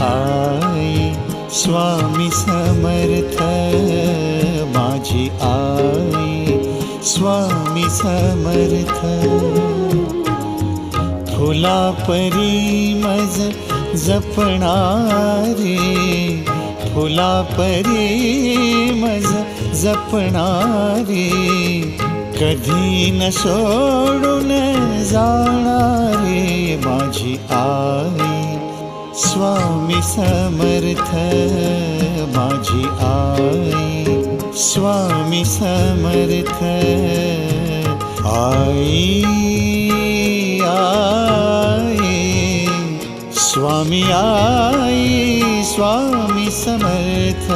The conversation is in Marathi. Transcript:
आई स्वामी समर्थ, माझी आई स्वामी समर्थ. फुला परी मज जपणारे, फुला परी मज जपणारे, कधी न सोडून जाणारे, माझी आई स्वामी समर्थ, माझी आई स्वामी समर्थ. आई आई स्वामी आई स्वामी समर्थ.